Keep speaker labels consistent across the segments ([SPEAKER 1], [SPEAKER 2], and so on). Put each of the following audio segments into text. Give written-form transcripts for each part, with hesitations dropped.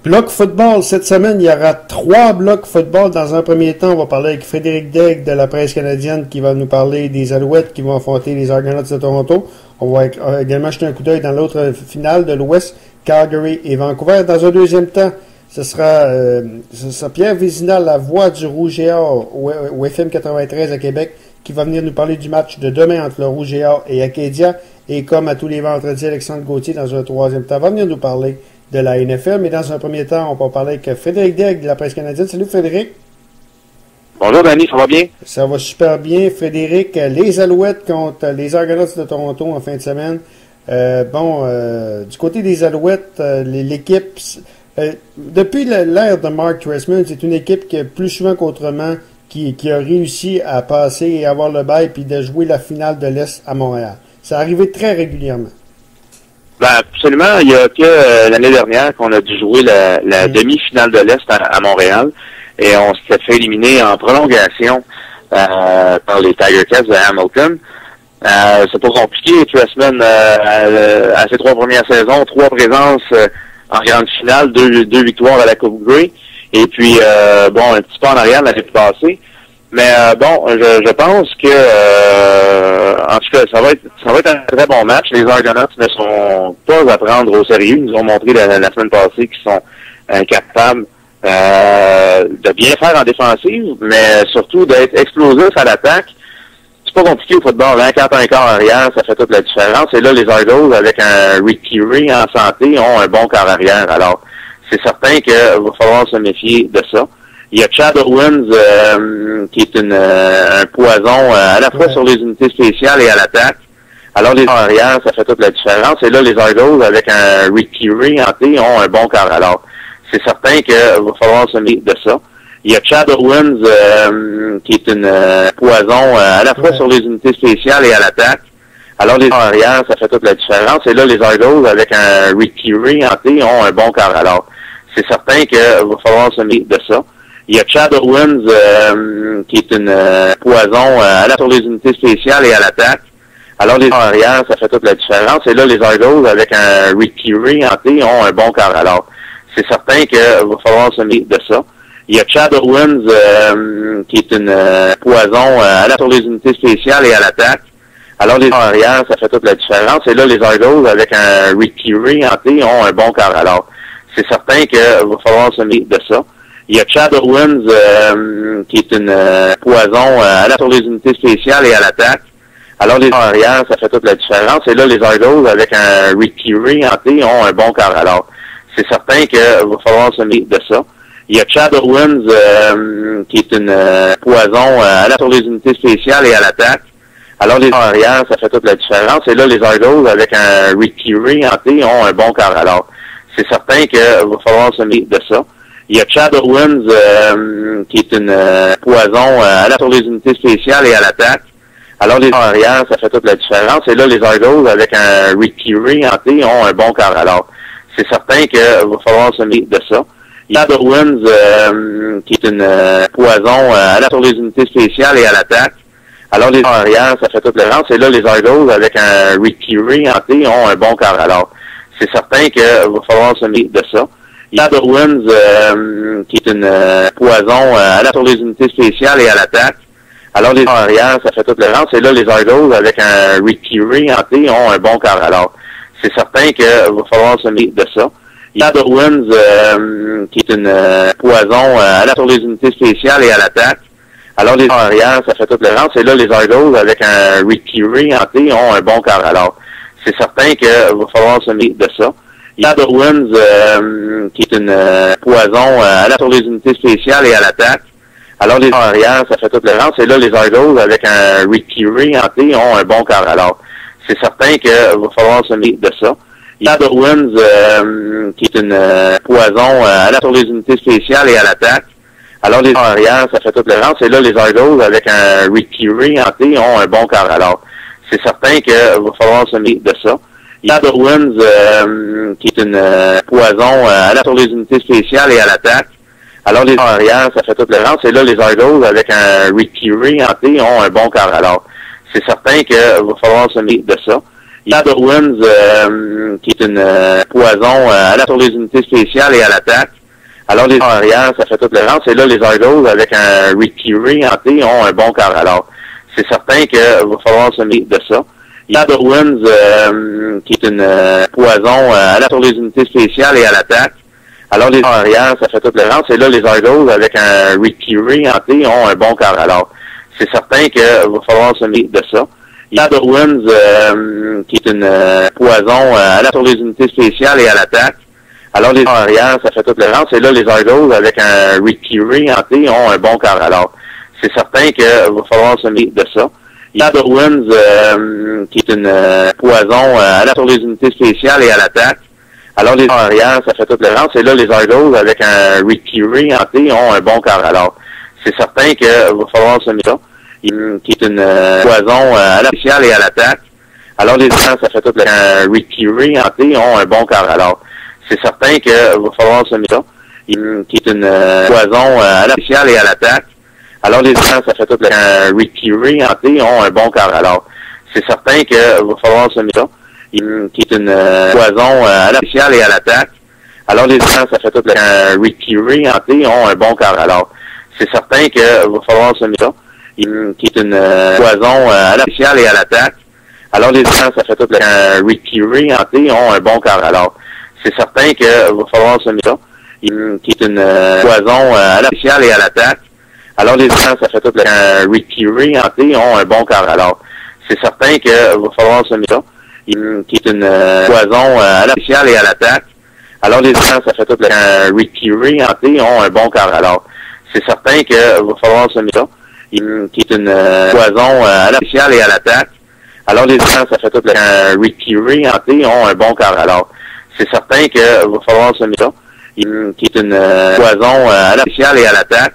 [SPEAKER 1] Bloc football, cette semaine, il y aura 3 blocs football. Dans un premier temps, on va parler avec Frédéric Daigle de la presse canadienne qui va nous parler des Alouettes qui vont affronter les Argonauts de Toronto. On va également jeter un coup d'œil dans l'autre finale de l'Ouest, Calgary et Vancouver. Dans un deuxième temps, ce sera Pierre Vézina, la voix du Rouge et Or au FM 93 à Québec, qui va venir nous parler du match de demain entre le Rouge et Or et Acadia. Et comme à tous les vendredis, Alexandre Gauthier, dans un troisième temps, va venir nous parler de la NFL. Mais dans un premier temps, on va parler avec Frédéric Daigle de la presse canadienne. Salut Frédéric.
[SPEAKER 2] Bonjour Danny, ça va bien?
[SPEAKER 1] Ça va super bien. Frédéric, les Alouettes contre les Argonauts de Toronto en fin de semaine. Du côté des Alouettes, l'équipe, depuis l'ère de Mark Trestman, c'est une équipe qui, plus souvent qu'autrement, qui a réussi à passer et avoir le bail puis de jouer la finale de l'Est à Montréal. Ça arrivé très régulièrement.
[SPEAKER 2] Ben absolument. Il y a que l'année dernière qu'on a dû jouer la demi-finale de l'Est à Montréal et on s'est fait éliminer en prolongation par les Tiger Cats de Hamilton. C'est pas compliqué. Trestman, à ses 3 premières saisons, 3 présences en grande finale, 2 victoires à la Coupe Grey. Et puis, un petit peu en arrière l'année passée. Mais je pense que en tout cas, ça va être un très bon match. Les Argonauts ne sont pas à prendre au sérieux. Ils nous ont montré la semaine passée qu'ils sont capables de bien faire en défensive, mais surtout d'être explosifs à l'attaque. C'est pas compliqué au football, hein? Quand t'as un quart arrière, ça fait toute la différence. Et là, les Argos, avec un Ricky Ray en santé, ont un bon quart arrière. Alors, c'est certain qu'il va falloir se méfier de ça. Il y a Chad Owens, qui est un poison à la fois sur les unités spéciales et à l'attaque. Alors, les arrières, ça fait toute la différence. Et là, les Argos, avec un Ricky Ray en santé, ont un bon quart. Alors, c'est certain qu'il va falloir se méfier de ça. Il y a Chad Owens, qui est un poison à la fois sur les unités spéciales et à l'attaque. Alors, les arrières, ça fait toute la différence. Et là, les Argos, avec un Ricky Ray en santé, ont un bon quart. Alors, c'est certain qu'il va falloir se méfier de ça. Il y a Chad Owens, qui est un poison à la fois sur les unités spéciales et à l'attaque. Alors, les arrières, ça fait toute la différence. Et là, les Argos, avec un Ricky Ray en santé, ont un bon quart. Alors, c'est certain qu'il va falloir se méfier de ça. Il y a Chad Owens, qui est un poison à la fois sur les unités spéciales et à l'attaque. Alors, les arrières, ça fait toute la différence. Et là, les Argos, avec un Ricky Ray en santé, ont un bon quart. Alors, c'est certain qu'il va falloir se méfier de ça. Il y a Chad Owens, qui est un poison à la fois sur les unités spéciales et à l'attaque. Alors, les arrières, ça fait toute la différence. Et là, les Argos, avec un Ricky Ray en santé, ont un bon quart. Alors, c'est certain qu'il va falloir se méfier de ça. Il y a Chad Owens, qui est un poison à la fois sur les unités spéciales et à l'attaque. Alors, les arrières, ça fait toute la différence. Et là, les Argos, avec un Ricky Ray en santé, ont un bon quart. Alors, c'est certain qu'il va falloir se méfier de ça. Il y a Chad Owens, qui est un poison à la fois sur les unités spéciales et à l'attaque. Alors, les arrières, ça fait toute la différence. Et là, les Argos, avec un Ricky Ray en santé, ont un bon quart. Alors, c'est certain qu'il va falloir se méfier de ça. Il y a Chad Owens, qui est un poison à la fois sur les unités spéciales et à l'attaque. Alors, les arrières, ça fait toute la différence. Et là, les Argos, avec un Ricky Ray en santé, ont un bon quart. Alors, c'est certain qu'il va falloir se méfier de ça. Il y a Chad Owens, qui est un poison à la fois sur les unités spéciales et à l'attaque. Alors, les arrières, ça fait toute la différence. Et là, les Argos, avec un Ricky Ray en santé, ont un bon quart. Alors, c'est certain qu'il va falloir se méfier de ça. Il y a Chad Owens, qui est un poison à la fois sur les unités spéciales et à l'attaque. Alors, les arrières, ça fait toute la différence. Et là, les Argos, avec un Ricky Ray en santé, ont un bon quart. Alors, c'est certain qu'il va falloir se méfier de ça. Il y a Chad Owens, qui est un poison à la fois sur les unités spéciales et à l'attaque. Alors, les arrières, ça fait toute la différence. Et là, les Argos, avec un Ricky Ray en santé, ont un bon quart. Alors, c'est certain qu'il va falloir se méfier de ça. Il y a Chad Owens, qui est un poison à la fois sur les unités spéciales et à l'attaque. Alors, les arrières, ça fait toute la différence. Et là, les Argos, avec un Ricky Ray en santé, ont un bon quart. Alors, c'est certain qu'il va falloir se méfier de ça. Il y a Chad Owens, qui est un poison à la fois sur les unités spéciales et à l'attaque. Alors, les arrières, ça fait toute la différence. Et là, les Argos, avec un Ricky Ray en santé, ont un bon quart. Alors, c'est certain qu'il va falloir se méfier de ça. Il y a Darwin's, qui est une poison sur les unités spéciales et à l'attaque. Alors les arrières, ça fait toute la différence. Et là, les Argos, avec un Ricky Ray en T, ont un bon quart. Alors, c'est certain qu'il va falloir se mettre de ça. Il y a Darwin's, qui est une poison sur les unités spéciales et à l'attaque. Alors les arrières, ça fait toute la différence. Et là, les Argos, avec un Ricky Ray en T, ont un bon quart. Alors, c'est certain qu'il va falloir se mettre de ça. Il y a Darwin's, qui est une poison sur les unités spéciales et à l'attaque. Alors les arrières, ça fait toute la différence. Et là, les Argos, avec un Ricky Ray en T, ont un bon quart. Alors, c'est certain qu'il va falloir se mettre de ça. Il y a Darwin's, qui est une poison sur les unités spéciales et à l'attaque. Alors les arrières, ça fait toute la différence. Et là, les Argos, avec un Ricky Ray en T, ont un bon quart. Alors, c'est certain qu'il va falloir se mettre de ça. Qui est une poison spéciale et à l'attaque. Alors les arrières, ça fait toute la différence. Un Ricky Ray en T, ont un bon quart. Alors, c'est certain qu'il va falloir se mettre de ça. Qui est une poison spéciale et à l'attaque. Alors les arrières, ça fait toute la différence. Un Ricky Ray en T, ont un bon quart. Alors, c'est certain qu'il va falloir se mettre de ça. Qui est une poison spéciale et à l'attaque. Alors les arrières, ça fait toute la différence. Un Ricky Ray en T, ont un bon quart. Alors, c'est certain qu'il va falloir se mettre de ça. Qui est une poison spéciale et à l'attaque. Alors les arrières, ça fait toute la différence. Un Ricky Ray en T, ont un bon quart. Alors, c'est certain qu'il va falloir se mettre de ça. Qui est une poison spéciale et à l'attaque. Alors les arrières, ça fait toute la différence. Un Ricky Ray en T, ont un bon quart. Alors, c'est certain qu'il va falloir se mettre de ça. Qui est une poison spéciale et à l'attaque. Alors les arrières, ça fait toute la différence. Un Ricky Ray en T, ont un bon quart. Alors, c'est certain qu'il va falloir se mettre de ça. Qui est une poison spéciale et à l'attaque. Alors les arrières, ça fait toute la différence. Un Ricky Ray en T, ont un bon quart. Alors, c'est certain qu'il va falloir se mettre de ça. Qui est une poison spéciale et à l'attaque.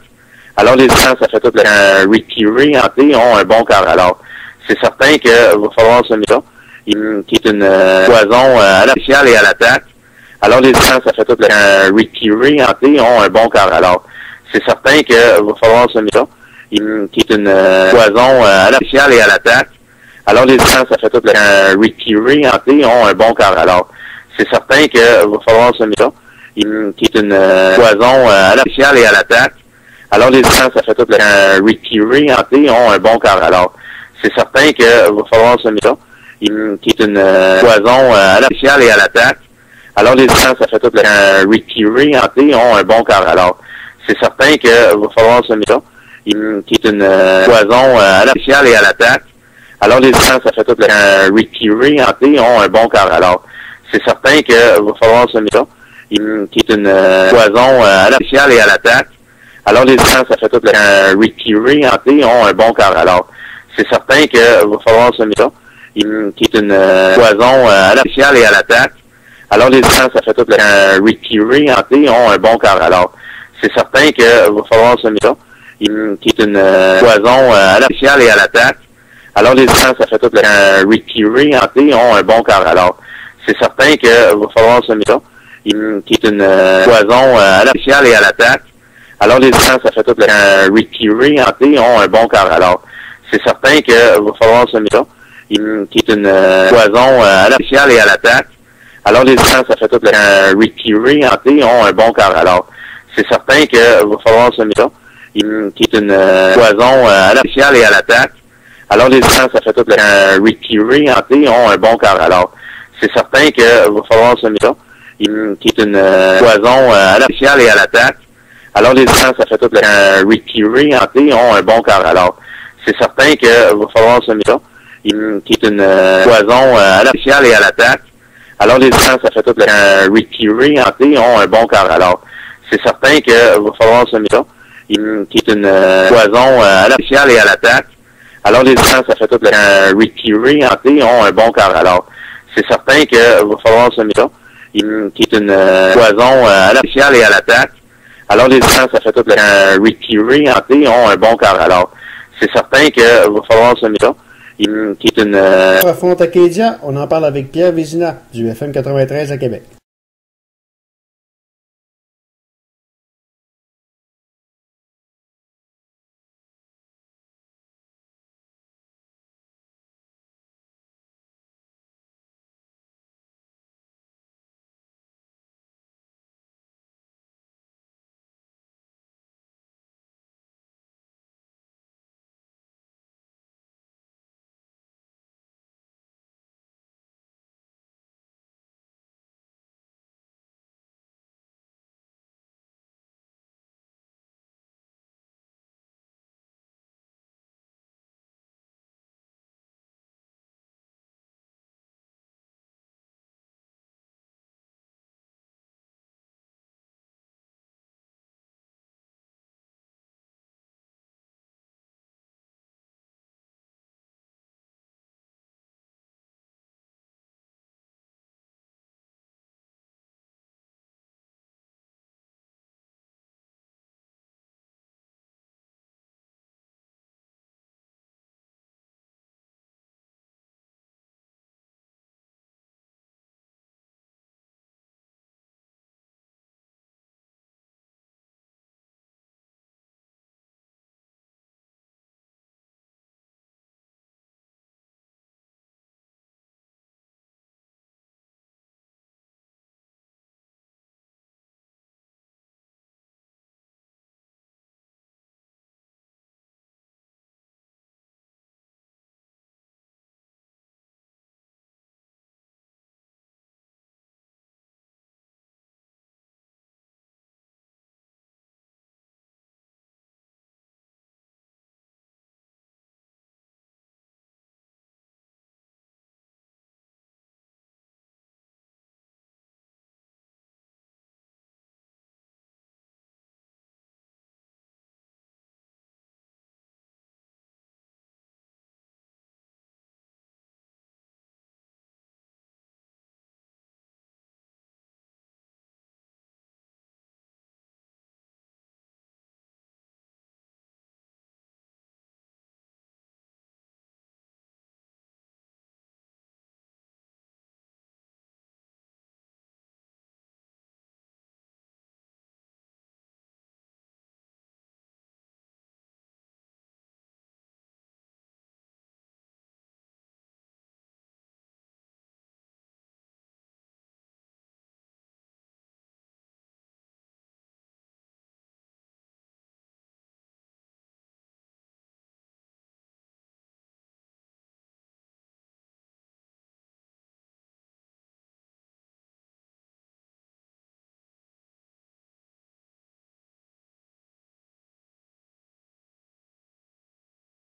[SPEAKER 2] Alors les arrières, ça fait toute la différence. Un Ricky Ray en T, ont un bon quart. Alors, c'est certain qu'il va falloir se mettre de ça. Qui est une poison spéciale et à l'attaque. Alors les arrières, ça fait toute la différence. Un Ricky Ray en T, ont un bon quart. Alors, c'est certain qu'il va falloir se mettre de ça. Qui est une poison spéciale et à l'attaque. Alors les arrières, ça fait toute la différence. Un Ricky Ray en T, ont un bon quart. Alors, c'est certain qu'il va falloir se mettre de ça. Qui est une poison spéciale et à l'attaque. Alors les arrières, ça fait toute la différence. Un Ricky Ray en T, ont un bon quart. Alors, c'est certain qu'il va falloir se mettre de ça. Qui est une poison spéciale et à l'attaque. Alors les arrières, ça fait toute la différence. Un Ricky Ray en T, ont un bon quart. Alors, c'est certain qu'il va falloir se mettre de ça. Qui est une poison spéciale et à l'attaque. Alors les arrières, ça fait toute la différence. Un Ricky Ray en T, ont un bon quart. Alors, c'est certain qu'il va falloir se mettre de ça. Qui est une poison spéciale et à l'attaque. Alors les arrières, ça fait toute la différence. Un Ricky Ray en T, ont un bon quart. Alors, c'est certain qu'il va falloir se mettre de ça. Qui est une poison spéciale et à l'attaque. Alors les arrières, ça fait toute la différence. Un Ricky Ray en T, ont un bon quart. Alors, c'est certain qu'il va falloir se mettre de ça. Qui est une poison spéciale et à l'attaque. Alors les arrières, ça fait toute la différence. Un Ricky Ray en T, ont un bon quart. Alors, c'est certain qu'il va falloir se mettre de ça. Qui est une poison spéciale et à l'attaque. Alors les arrières, ça fait toute la différence. Un Ricky Ray en T, ont un bon quart. Alors, c'est certain qu'il va falloir se mettre de ça. Qui est une poison spéciale et à l'attaque. Alors les arrières, ça fait toute la différence. Un Ricky Ray en T, ont un bon quart. Alors, c'est certain qu'il va falloir se mettre de ça. Qui est une poison spéciale et à l'attaque. Alors les arrières, ça fait toute la différence. Un Ricky Ray en T, ont un bon quart. Alors, c'est certain qu'il va falloir se mettre de ça. Qui est une poison spéciale et à l'attaque. Alors les arrières, ça fait toute la différence. Un Ricky Ray en T, ont un bon quart. Alors, c'est certain qu'il va falloir se mettre de ça. Qui est une poison spéciale et à l'attaque. Alors les arrières, ça fait toute la différence. Un Ricky Ray en T, ont un bon quart. Alors, c'est certain qu'il va falloir se mettre de ça. Qui est une poison spéciale et à l'attaque. Alors les arrières, ça fait toute la différence. Un Ricky Ray en T, ont un bon quart. Alors, c'est certain qu'il va falloir se mettre de ça. Qui est une poison spéciale et à l'attaque. Alors les arrières, ça fait toute la différence. Un Ricky Ray en T, ont un bon quart. Alors, c'est certain qu'il va falloir se mettre de ça. Qui est une
[SPEAKER 1] Front Acadia, on en parle avec Pierre Vézina du FM 93 à Québec.